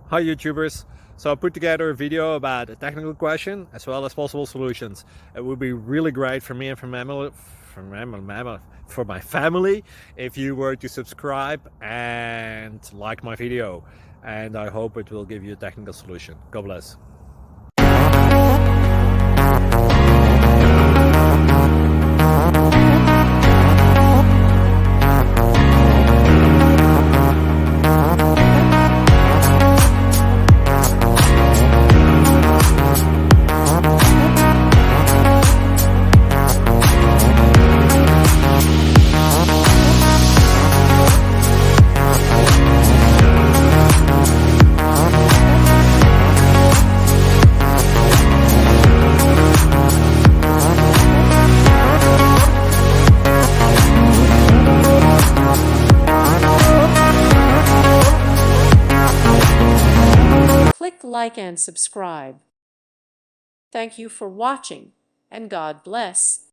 Hi YouTubers! So I put together a video about a technical question as well as possible solutions. It would be really great for me and for my family if you were to subscribe and like my video, and I hope it will give you a technical solution. God bless. Click like and subscribe. Thank you for watching, and God bless.